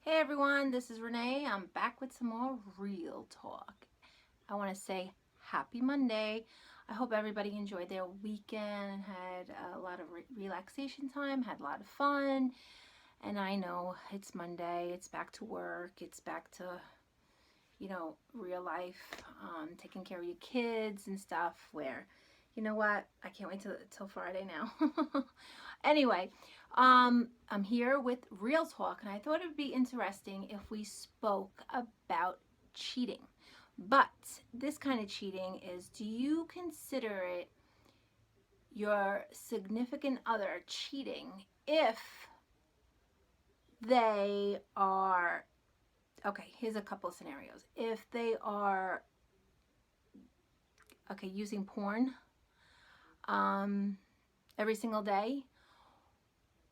Hey everyone, this is Renee. I'm back with some more real talk. I want to say happy Monday. I hope everybody enjoyed their weekend, had a lot of relaxation time, had a lot of fun. And I know it's Monday, it's back to work, it's back to, real life, taking care of your kids and stuff. Where, you know what? I can't wait till Friday now. Anyway, I'm here with Real Talk, and I thought it would be interesting if we spoke about cheating. But this kind of cheating is, do you consider it your significant other cheating if they are, okay, here's a couple of scenarios. If they are, okay, using porn um, every single day,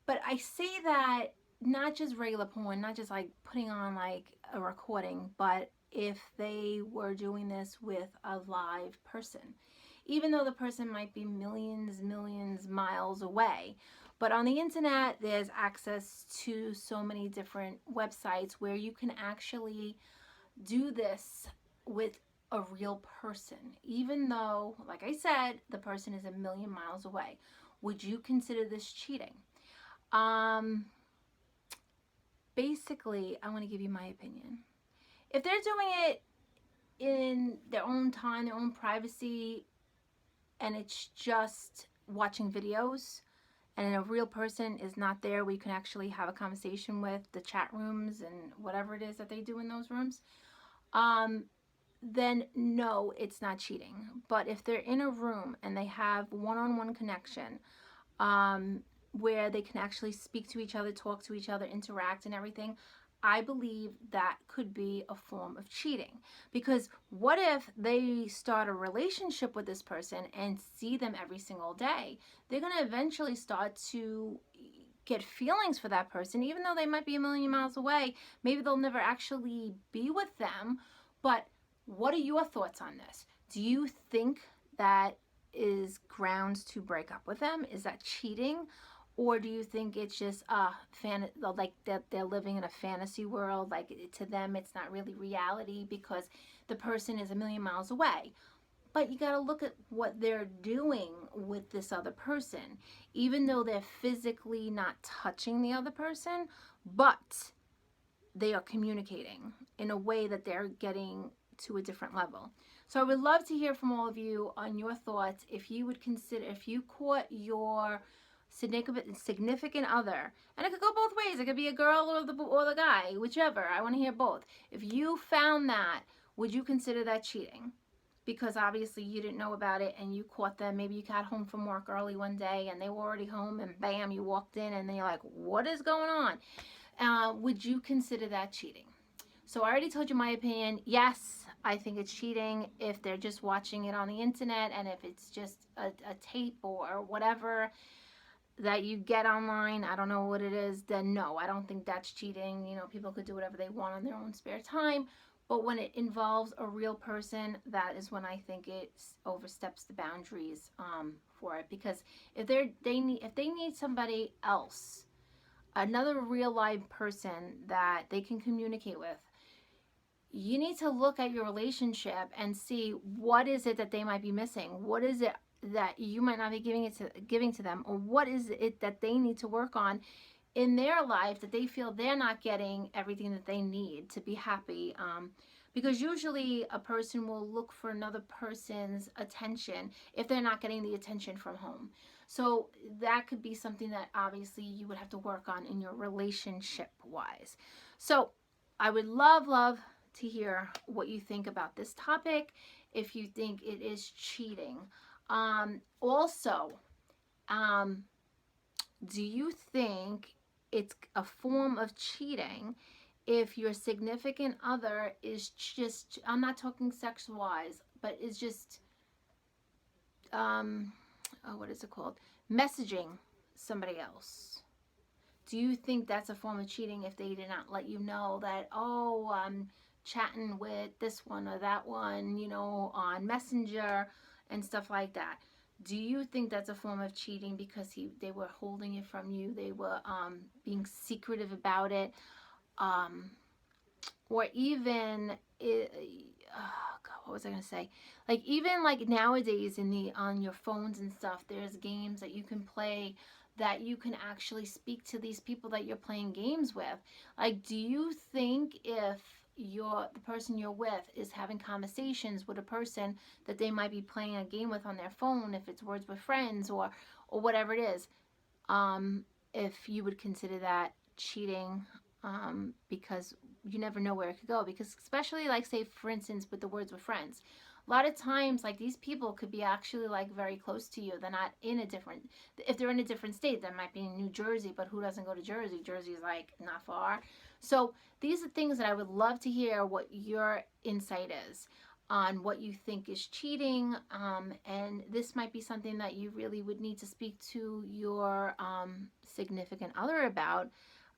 but I say that not just regular porn, not just like putting on like a recording, but if they were doing this with a live person, even though the person might be millions miles away. But on the internet, there's access to so many different websites where you can actually do this with a real person, even though, like I said, the person is a million miles away. Would you consider this cheating? Um, Basically, I want to give you my opinion. If they're doing it in their own time, their own privacy, and it's just watching videos, and a real person is not there, we can actually have a conversation with the chat rooms and whatever it is that they do in those rooms, um, then no, it's not cheating. But if they're in a room and they have one-on-one connection, um, where they can actually speak to each other, talk to each other, interact, and everything, I believe that could be a form of cheating. Because what if they start a relationship with this person and see them every single day? They're going to eventually start to get feelings for that person, even though they might be a million miles away. Maybe they'll never actually be with them. But what are your thoughts on this? Do you think that is grounds to break up with them? Is that cheating? Or do you think it's just like that they're living in a fantasy world, like to them it's not really reality because the person is a million miles away? But you got to look at what they're doing with this other person, even though they're physically not touching the other person, but they are communicating in a way that they're getting to a different level. So I would love to hear from all of you on your thoughts. If you would consider, if you caught your significant other, and it could go both ways, it could be a girl or the guy, whichever, I want to hear both. If you found that, would you consider that cheating? Because obviously you didn't know about it and you caught them. Maybe you got home from work early one day and they were already home, and bam, you walked in and then you're like, what is going on? Would you consider that cheating? So I already told you my opinion. Yes, I think it's cheating if they're just watching it on the internet, and if it's just a tape or whatever that you get online, I don't know what it is, then no, I don't think that's cheating. You know, people could do whatever they want on their own spare time. But when it involves a real person, that is when I think it oversteps the boundaries for it. Because if they need somebody else, another real live person that they can communicate with, you need to look at your relationship and see what is it that they might be missing. What is it that you might not be giving to them, or what is it that they need to work on in their life that they feel they're not getting everything that they need to be happy. Because usually a person will look for another person's attention if they're not getting the attention from home. So that could be something that obviously you would have to work on in your relationship wise. So I would love to hear what you think about this topic, if you think it is cheating. Also, do you think it's a form of cheating if your significant other is just, I'm not talking sex wise, but is just, what is it called? Messaging somebody else? Do you think that's a form of cheating if they did not let you know that, oh, I'm chatting with this one or that one, on Messenger and stuff like that? Do you think that's a form of cheating because they were holding it from you? They were being secretive about it. or even oh God, what was I gonna say? Like even like nowadays on your phones and stuff, there's games that you can play that you can actually speak to these people that you're playing games with. Like, do you think if the person you're with is having conversations with a person that they might be playing a game with on their phone, if it's Words with Friends or whatever it is, um, if you would consider that cheating, because you never know where it could go. Because especially like say for instance with the Words with Friends, a lot of times like these people could be actually like very close to you. They're not in a different, if they're in a different state, they might be in New Jersey, but who doesn't go to Jersey? Jersey is like not far. So these are things that I would love to hear what your insight is on what you think is cheating, and this might be something that you really would need to speak to your significant other about,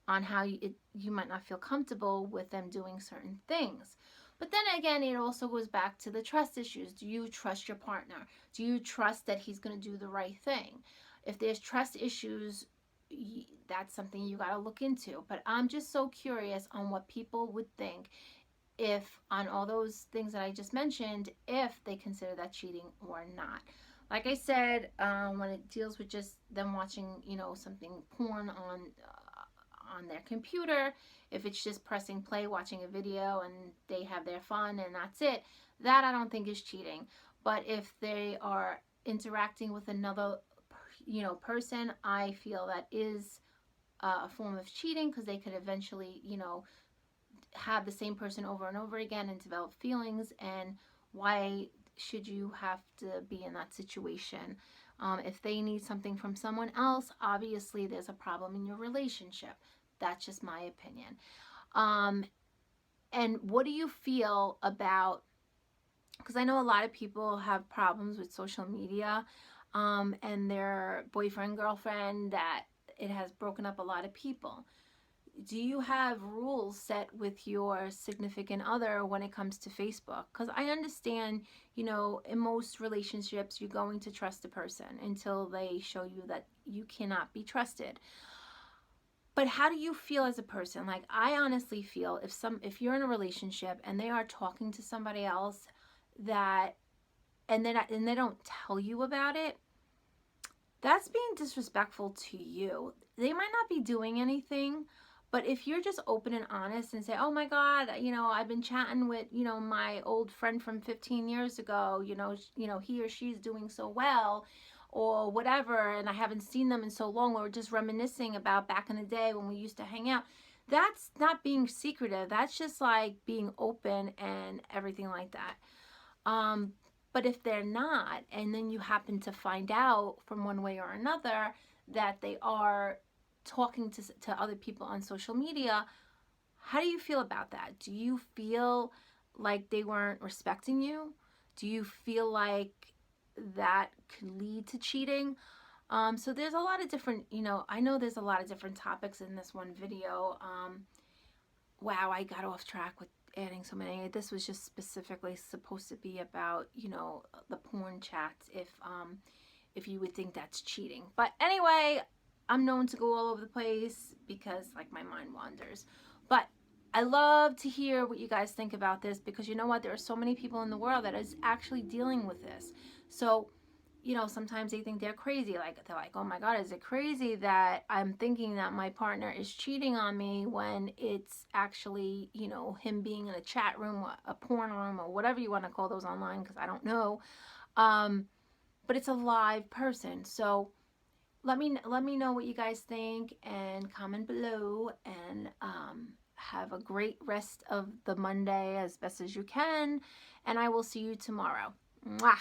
on how you might not feel comfortable with them doing certain things. But then again, it also goes back to the trust issues. Do you trust your partner? Do you trust that he's going to do the right thing? If there's trust issues, that's something you got to look into. But I'm just so curious on what people would think if on all those things that I just mentioned, if they consider that cheating or not. Like I said, when it deals with just them watching, something porn on their computer, if it's just pressing play, watching a video, and they have their fun and that's it, that I don't think is cheating. But if they are interacting with another, person, I feel that is a form of cheating, because they could eventually, have the same person over and over again and develop feelings. And why should you have to be in that situation? If they need something from someone else, obviously there's a problem in your relationship. That's just my opinion. And what do you feel about, because I know a lot of people have problems with social media, and their boyfriend, girlfriend, that it has broken up a lot of people. Do you have rules set with your significant other when it comes to Facebook? Because I understand, in most relationships, you're going to trust a person until they show you that you cannot be trusted. But how do you feel as a person? Like, I honestly feel if you're in a relationship and they are talking to somebody else and they don't tell you about it, that's being disrespectful to you. They might not be doing anything, but if you're just open and honest and say, oh my God, I've been chatting with, my old friend from 15 years ago, he or she's doing so well, or whatever, and I haven't seen them in so long, we were just reminiscing about back in the day when we used to hang out. That's not being secretive. That's just like being open and everything like that. But if they're not, and then you happen to find out from one way or another that they are talking to other people on social media, how do you feel about that? Do you feel like they weren't respecting you? Do you feel like that could lead to cheating? So there's a lot of different, I know there's a lot of different topics in this one video. Wow, I got off track with adding so many. This was just specifically supposed to be about, the porn chats, if you would think that's cheating. But anyway, I'm known to go all over the place because like my mind wanders. But I love to hear what you guys think about this, because you know what? There are so many people in the world that is actually dealing with this. So, sometimes they think they're crazy. Like, they're like, oh my God, is it crazy that I'm thinking that my partner is cheating on me, when it's actually, him being in a chat room, a porn room, or whatever you want to call those online, because I don't know. But it's a live person. So let me know what you guys think, and comment below, and have a great rest of the Monday as best as you can, and I will see you tomorrow. Mwah!